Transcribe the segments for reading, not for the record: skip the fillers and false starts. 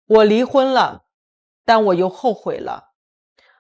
我离婚了，但我又后悔了，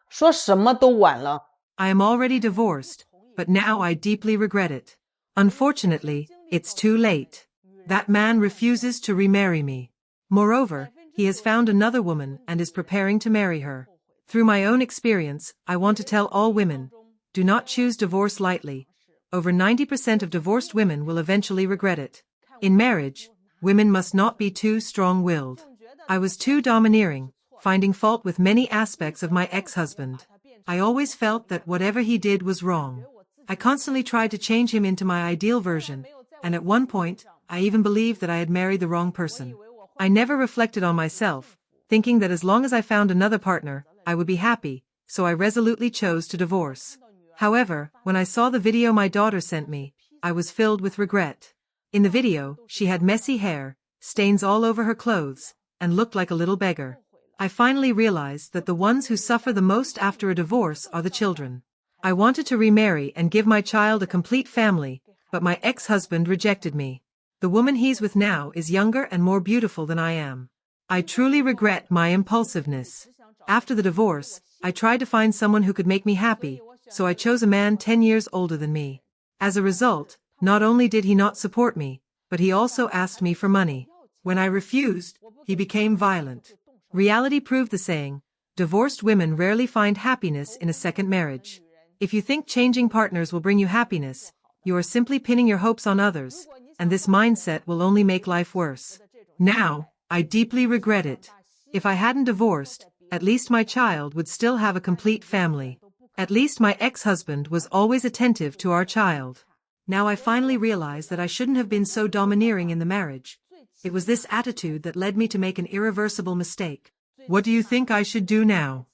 说什么都晚了。I am already divorced, but now I deeply regret it. Unfortunately, it's too late. That man refuses to remarry me. Moreover, he has found another woman and is preparing to marry her. Through my own experience, I want to tell all women, do not choose divorce lightly. Over 90% of divorced women will eventually regret it. In marriage, women must not be too strong-willed. I was too domineering, finding fault with many aspects of my ex-husband. I always felt that whatever he did was wrong. I constantly tried to change him into my ideal version, and at one point, I even believed that I had married the wrong person. I never reflected on myself, thinking that as long as I found another partner, I would be happy, so I resolutely chose to divorce. However, when I saw the video my daughter sent me, I was filled with regret. In the video, she had messy hair, stains all over her clothes, and looked like a little beggar. I finally realized that the ones who suffer the most after a divorce are the children. I wanted to remarry and give my child a complete family, but my ex-husband rejected me. The woman he's with now is younger and more beautiful than I am. I truly regret my impulsiveness. After the divorce, I tried to find someone who could make me happy, so I chose a man 10 years older than me. As a result, not only did he not support me, but he also asked me for money. When I refused, he became violent. Reality proved the saying, divorced women rarely find happiness in a second marriage. If you think changing partners will bring you happiness, you are simply pinning your hopes on others, and this mindset will only make life worse. Now, I deeply regret it. If I hadn't divorced, at least my child would still have a complete family. At least my ex-husband was always attentive to our child. Now I finally realize that I shouldn't have been so domineering in the marriage. It was this attitude that led me to make an irreversible mistake. What do you think I should do now?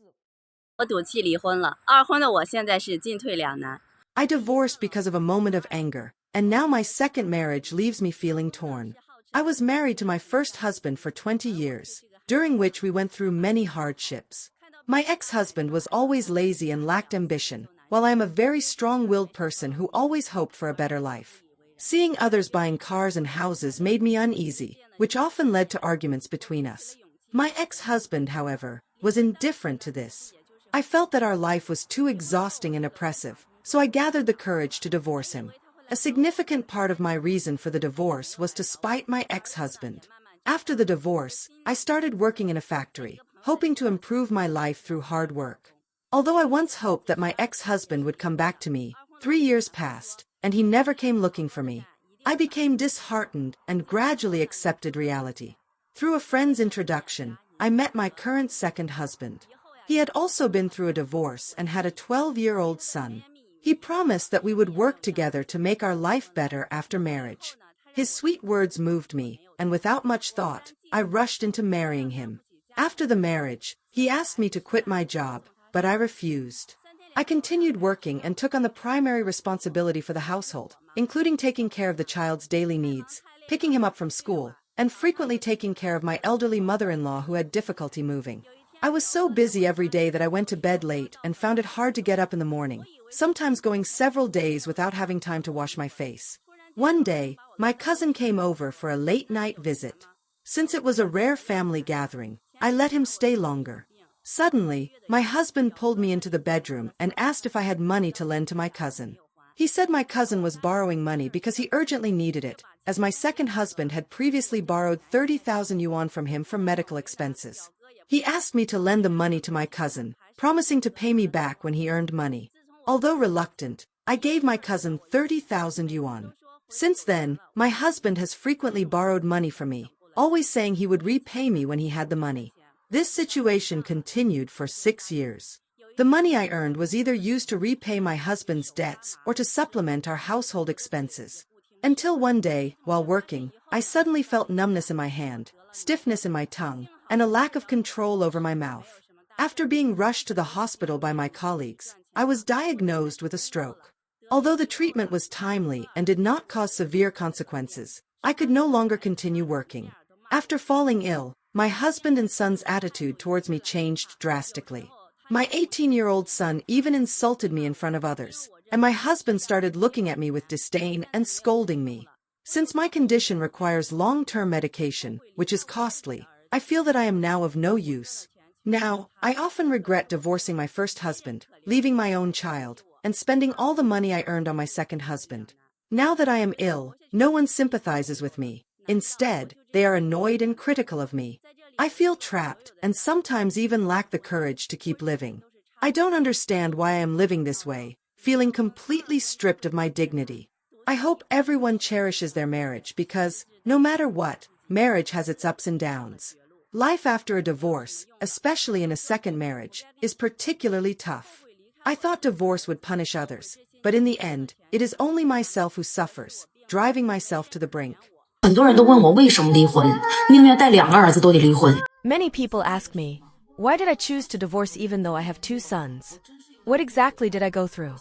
我赌气离婚了，二婚的我现在是进退两难。 I divorced because of a moment of anger, and now my second marriage leaves me feeling torn. I was married to my first husband for 20 years, during which we went through many hardships. My ex-husband was always lazy and lacked ambition, while I am a very strong-willed person who always hoped for a better life. Seeing others buying cars and houses made me uneasy, which often led to arguments between us. My ex-husband, however, was indifferent to this. I felt that our life was too exhausting and oppressive, so I gathered the courage to divorce him. A significant part of my reason for the divorce was to spite my ex-husband. After the divorce, I started working in a factory, hoping to improve my life through hard work. Although I once hoped that my ex-husband would come back to me, 3 years passed, and he never came looking for me. I became disheartened and gradually accepted reality. Through a friend's introduction, I met my current second husband. He had also been through a divorce and had a 12-year-old son. He promised that we would work together to make our life better after marriage. His sweet words moved me, and without much thought, I rushed into marrying him. After the marriage, he asked me to quit my job, but I refused. I continued working and took on the primary responsibility for the household, including taking care of the child's daily needs, picking him up from school, and frequently taking care of my elderly mother-in-law who had difficulty moving. I was so busy every day that I went to bed late and found it hard to get up in the morning, sometimes going several days without having time to wash my face. One day, my cousin came over for a late-night visit. Since it was a rare family gathering, I let him stay longer. Suddenly, my husband pulled me into the bedroom and asked if I had money to lend to my cousin. He said my cousin was borrowing money because he urgently needed it, as my second husband had previously borrowed 30,000 yuan from him for medical expenses. He asked me to lend the money to my cousin, promising to pay me back when he earned money. Although reluctant, I gave my cousin 30,000 yuan. Since then, my husband has frequently borrowed money from me, always saying he would repay me when he had the money. This situation continued for 6 years. The money I earned was either used to repay my husband's debts or to supplement our household expenses. Until one day, while working, I suddenly felt numbness in my hand, stiffness in my tongue, and a lack of control over my mouth. After being rushed to the hospital by my colleagues, I was diagnosed with a stroke. Although the treatment was timely and did not cause severe consequences, I could no longer continue working. After falling ill, my husband and son's attitude towards me changed drastically. My 18-year-old son even insulted me in front of others, and my husband started looking at me with disdain and scolding me. Since my condition requires long-term medication, which is costly, I feel that I am now of no use. Now, I often regret divorcing my first husband, leaving my own child, and spending all the money I earned on my second husband. Now that I am ill, no one sympathizes with me. Instead, they are annoyed and critical of me. I feel trapped and sometimes even lack the courage to keep living. I don't understand why I am living this way, feeling completely stripped of my dignity. I hope everyone cherishes their marriage because, no matter what, marriage has its ups and downs. Life after a divorce, especially in a second marriage, is particularly tough. I thought divorce would punish others, but in the end, it is only myself who suffers, driving myself to the brink. 很多人都问我为什么离婚，宁愿带2个儿子都得离婚。 Many people ask me, why did I choose to divorce even though I have 2 sons? What exactly did I go through?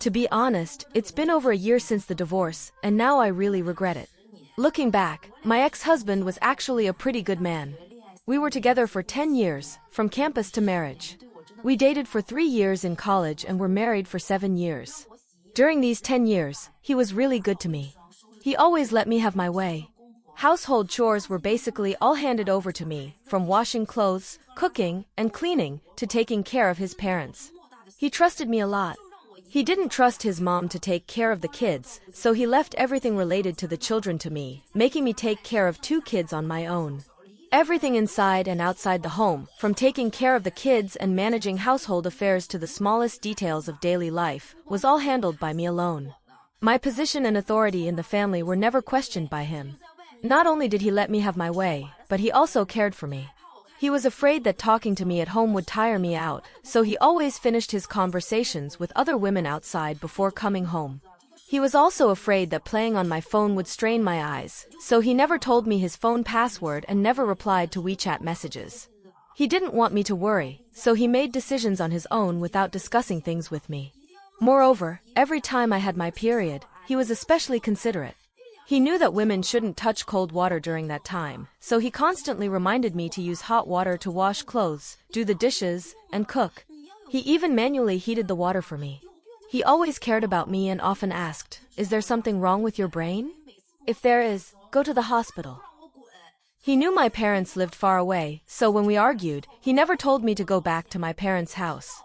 To be honest, it's been over a year since the divorce, and now I really regret it. Looking back, my ex-husband was actually a pretty good man. We were together for 10 years, from campus to marriage. We dated for 3 years in college and were married for 7 years. During these 10 years, he was really good to me. He always let me have my way. Household chores were basically all handed over to me, from washing clothes, cooking, and cleaning, to taking care of his parents. He trusted me a lot. He didn't trust his mom to take care of the kids, so he left everything related to the children to me, making me take care of 2 kids on my own. Everything inside and outside the home, from taking care of the kids and managing household affairs to the smallest details of daily life, was all handled by me alone. My position and authority in the family were never questioned by him. Not only did he let me have my way, but he also cared for me. He was afraid that talking to me at home would tire me out, so he always finished his conversations with other women outside before coming home. He was also afraid that playing on my phone would strain my eyes, so he never told me his phone password and never replied to WeChat messages. He didn't want me to worry, so he made decisions on his own without discussing things with me. Moreover, every time I had my period, he was especially considerate. He knew that women shouldn't touch cold water during that time, so he constantly reminded me to use hot water to wash clothes, do the dishes, and cook. He even manually heated the water for me. He always cared about me and often asked, "Is there something wrong with your brain? If there is, go to the hospital." He knew my parents lived far away, so when we argued, he never told me to go back to my parents' house.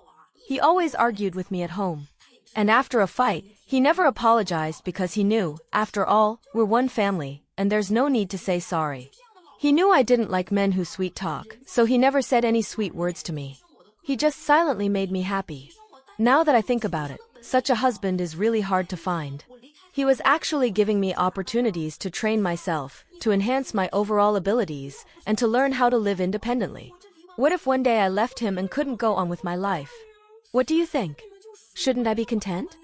He always argued with me at home. And after a fight, he never apologized because he knew, after all, we're one family, and there's no need to say sorry. He knew I didn't like men who sweet talk, so he never said any sweet words to me. He just silently made me happy. Now that I think about it, such a husband is really hard to find. He was actually giving me opportunities to train myself, to enhance my overall abilities, and to learn how to live independently. What if one day I left him and couldn't go on with my life? What do you think? Shouldn't I be content?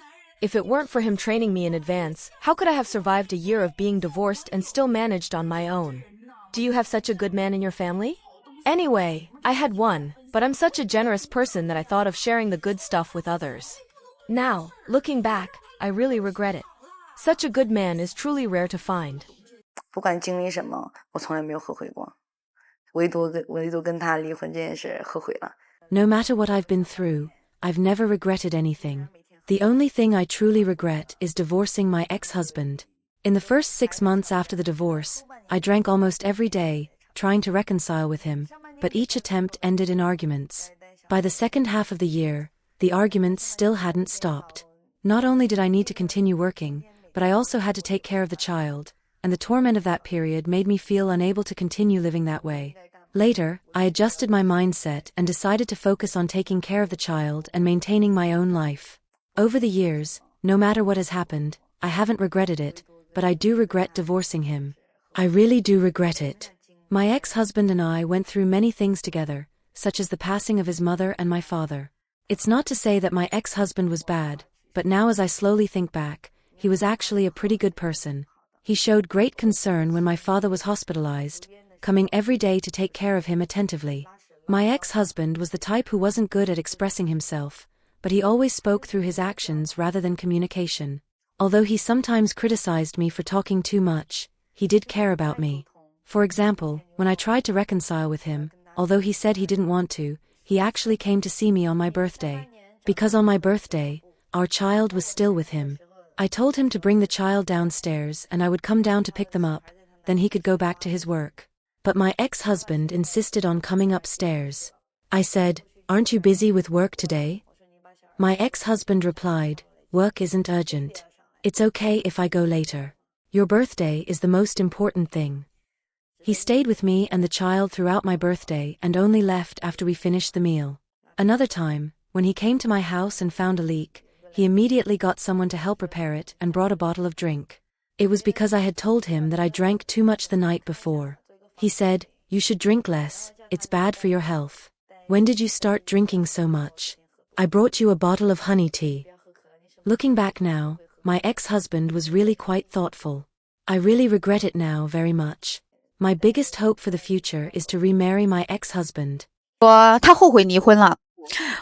If it weren't for him training me in advance, how could I have survived a year of being divorced and still managed on my own? Do you have such a good man in your family? Anyway, I had one, but I'm such a generous person that I thought of sharing the good stuff with others. Now, looking back, I really regret it. Such a good man is truly rare to find. 不管经历什么，我从来没有后悔过，唯独跟他离婚这件事后悔了。 No matter what I've been through, I've never regretted anything. The only thing I truly regret is divorcing my ex-husband. In the first 6 months after the divorce, I drank almost every day, trying to reconcile with him, but each attempt ended in arguments. By the second half of the year, the arguments still hadn't stopped. Not only did I need to continue working, but I also had to take care of the child, and the torment of that period made me feel unable to continue living that way. Later, I adjusted my mindset and decided to focus on taking care of the child and maintaining my own life. Over the years, no matter what has happened, I haven't regretted it, but I do regret divorcing him. I really do regret it. My ex-husband and I went through many things together, such as the passing of his mother and my father. It's not to say that my ex-husband was bad, but now as I slowly think back, he was actually a pretty good person. He showed great concern when my father was hospitalized, coming every day to take care of him attentively. My ex-husband was the type who wasn't good at expressing himself, but he always spoke through his actions rather than communication. Although he sometimes criticized me for talking too much, he did care about me. For example, when I tried to reconcile with him, although he said he didn't want to, he actually came to see me on my birthday. Because on my birthday, our child was still with him. I told him to bring the child downstairs and I would come down to pick them up, then he could go back to his work. but my ex-husband insisted on coming upstairs. I said, "Aren't you busy with work today?" My ex-husband replied, "Work isn't urgent. It's okay if I go later. Your birthday is the most important thing." He stayed with me and the child throughout my birthday and only left after we finished the meal. Another time, when he came to my house and found a leak, he immediately got someone to help repair it and brought a bottle of drink. It was because I had told him that I drank too much the night before. He said, "You should drink less, it's bad for your health. When did you start drinking so much? I brought you a bottle of honey tea." Looking back now, my ex-husband was really quite thoughtful. I really regret it now very much. My biggest hope for the future is to remarry my ex-husband. 说他后悔离婚了。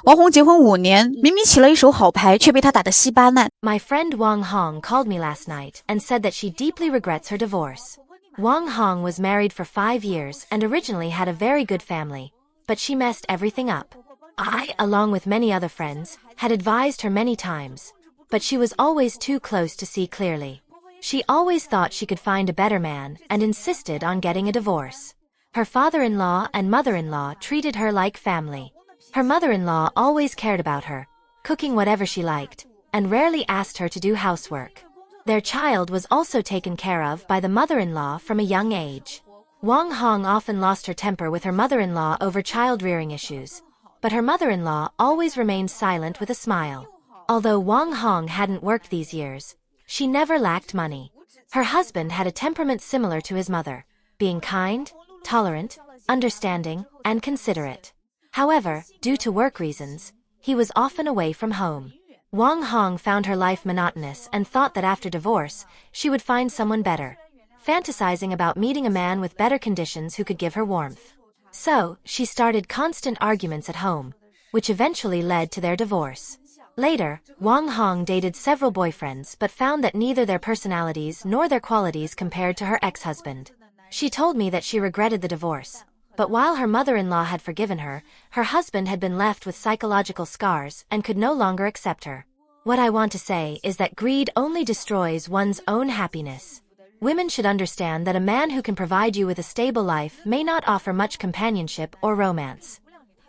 王红结婚5年，明明起了一手好牌，却被他打得稀巴烂。 My friend Wang Hong called me last night and said that she deeply regrets her divorce. Wang Hong was married for 5 years and originally had a very good family, but she messed everything up. I, along with many other friends, had advised her many times, but she was always too close to see clearly. She always thought she could find a better man and insisted on getting a divorce. Her father-in-law and mother-in-law treated her like family. Her mother-in-law always cared about her, cooking whatever she liked, and rarely asked her to do housework. Their child was also taken care of by the mother-in-law from a young age. Wang Hong often lost her temper with her mother-in-law over child-rearing issues, but her mother-in-law always remained silent with a smile. Although Wang Hong hadn't worked these years, she never lacked money. Her husband had a temperament similar to his mother, being kind, tolerant, understanding, and considerate. However, due to work reasons, he was often away from home. Wang Hong found her life monotonous and thought that after divorce, she would find someone better, fantasizing about meeting a man with better conditions who could give her warmth. So, she started constant arguments at home, which eventually led to their divorce. Later, Wang Hong dated several boyfriends but found that neither their personalities nor their qualities compared to her ex-husband. She told me that she regretted the divorce, but while her mother-in-law had forgiven her, her husband had been left with psychological scars and could no longer accept her. What I want to say is that greed only destroys one's own happiness. Women should understand that a man who can provide you with a stable life may not offer much companionship or romance.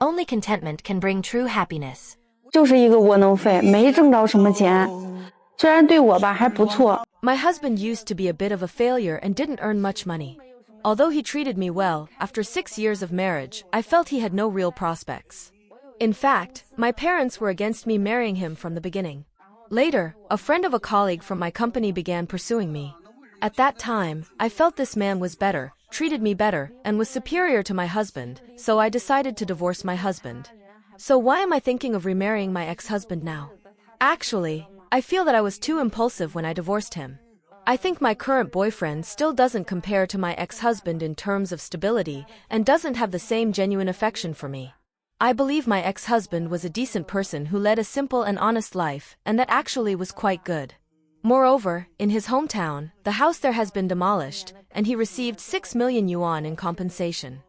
Only contentment can bring true happiness. 就是一个窝囊废，没挣着什么钱，虽然对我吧还不错。 My husband used to be a bit of a failure and didn't earn much money. Although he treated me well, after 6 years of marriage, I felt he had no real prospects. In fact, my parents were against me marrying him from the beginning. Later, a friend of a colleague from my company began pursuing me. At that time, I felt this man was better, treated me better, and was superior to my husband, so I decided to divorce my husband. So why am I thinking of remarrying my ex-husband now? Actually, I feel that I was too impulsive when I divorced him. I think my current boyfriend still doesn't compare to my ex-husband in terms of stability and doesn't have the same genuine affection for me. I believe my ex-husband was a decent person who led a simple and honest life, and that actually was quite good. Moreover, in his hometown, the house there has been demolished, and he received 6 million yuan in compensation.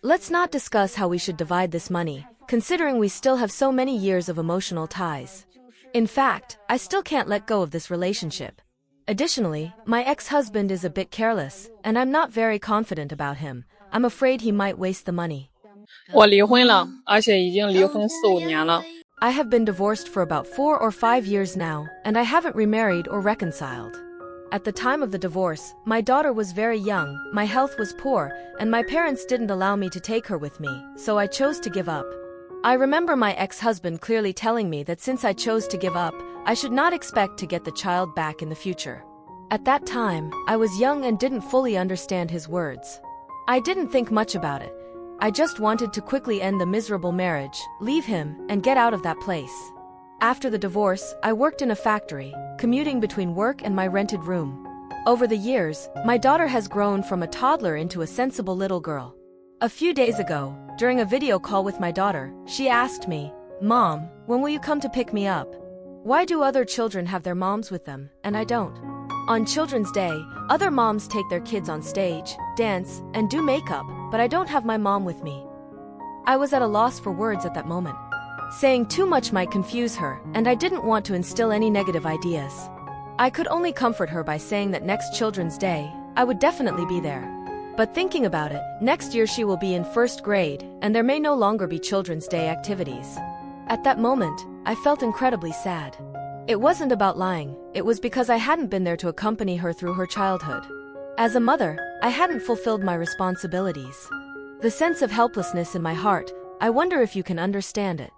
Let's not discuss how we should divide this money, considering we still have so many years of emotional ties. In fact, I still can't let go of this relationship. Additionally, my ex-husband is a bit careless, and I'm not very confident about him. I'm afraid he might waste the money. 我离婚了，而且已经离婚4、5年了。 I have been divorced for about 4 or 5 years now, and I haven't remarried or reconciled. At the time of the divorce, my daughter was very young, my health was poor, and my parents didn't allow me to take her with me, so I chose to give up. I remember my ex-husband clearly telling me that since I chose to give up, I should not expect to get the child back in the future. At that time, I was young and didn't fully understand his words. I didn't think much about it. I just wanted to quickly end the miserable marriage, leave him, and get out of that place. After the divorce, I worked in a factory, commuting between work and my rented room. Over the years, my daughter has grown from a toddler into a sensible little girl. A few days ago, during a video call with my daughter, she asked me, "Mom, when will you come to pick me up? Why do other children have their moms with them, and I don't?" On Children's Day, other moms take their kids on stage, dance, and do makeup, but I don't have my mom with me. I was at a loss for words at that moment. Saying too much might confuse her, and I didn't want to instill any negative ideas. I could only comfort her by saying that next Children's Day, I would definitely be there. But thinking about it, next year she will be in first grade, and there may no longer be Children's Day activities. At that moment, I felt incredibly sad. It wasn't about lying, it was because I hadn't been there to accompany her through her childhood. As a mother, I hadn't fulfilled my responsibilities. The sense of helplessness in my heart, I wonder if you can understand it.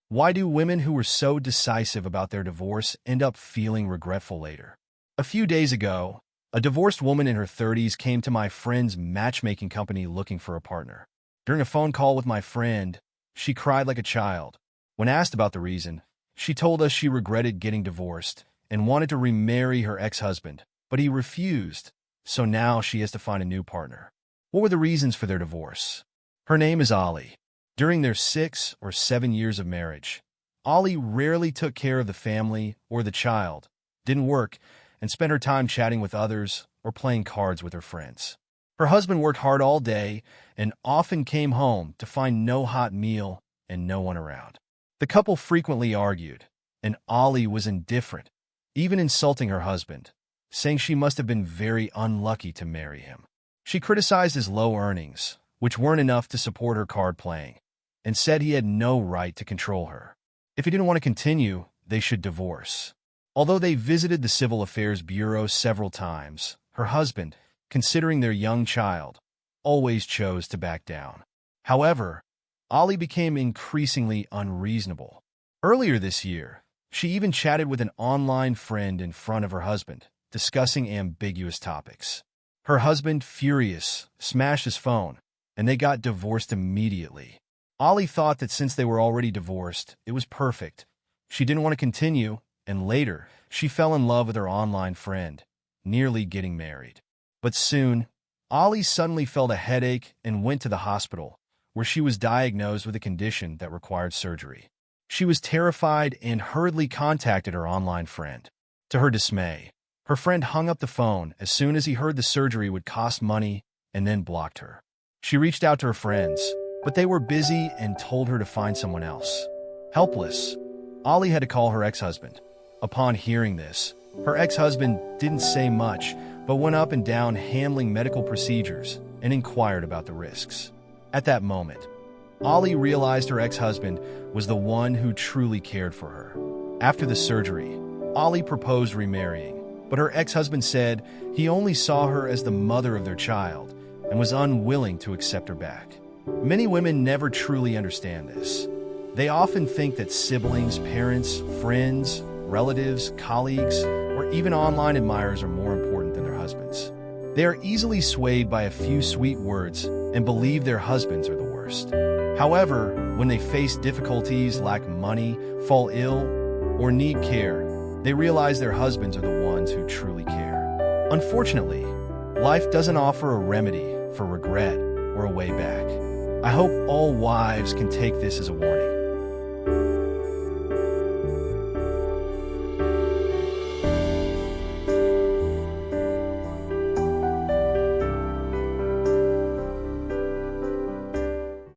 Why do women who were so decisive about their divorce end up feeling regretful later? A few days ago, a divorced woman in her 30s came to my friend's matchmaking company looking for a partner. During a phone call with my friend, she cried like a child. When asked about the reason, she told us she regretted getting divorced and wanted to remarry her ex-husband, but he refused, so now she has to find a new partner. What were the reasons for their divorce? Her name is Ollie. During their 6 or 7 years of marriage, Ollie rarely took care of the family or the child, didn't work, and spent her time chatting with others or playing cards with her friends. Her husband worked hard all day and often came home to find no hot meal and no one around. The couple frequently argued, and Ollie was indifferent, even insulting her husband, saying she must have been very unlucky to marry him. She criticized his low earnings, which weren't enough to support her card playing, and said he had no right to control her. If he didn't want to continue, they should divorce. Although they visited the Civil Affairs Bureau several times, her husband, considering their young child, always chose to back down. However, Ollie became increasingly unreasonable. Earlier this year, she even chatted with an online friend in front of her husband, discussing ambiguous topics. Her husband, furious, smashed his phone, and they got divorced immediately. Ollie thought that since they were already divorced, it was perfect. She didn't want to continue, and later, she fell in love with her online friend, nearly getting married. But soon, Ollie suddenly felt a headache and went to the hospital, where she was diagnosed with a condition that required surgery. She was terrified and hurriedly contacted her online friend. To her dismay, her friend hung up the phone as soon as he heard the surgery would cost money and then blocked her. She reached out to her friends, but they were busy and told her to find someone else. Helpless, Ollie had to call her ex-husband. Upon hearing this, her ex-husband didn't say much, but went up and down handling medical procedures and inquired about the risks. At that moment, Ollie realized her ex-husband was the one who truly cared for her. After the surgery, Ollie proposed remarrying, but her ex-husband said he only saw her as the mother of their child and was unwilling to accept her back. Many women never truly understand this. They often think that siblings, parents, friends, relatives, colleagues, or even online admirers are more important than their husbands. They are easily swayed by a few sweet words and believe their husbands are the worst. However, when they face difficulties, lack money, fall ill, or need care, they realize their husbands are the ones who truly care. Unfortunately, life doesn't offer a remedy for regret or a way back. I hope all wives can take this as a warning.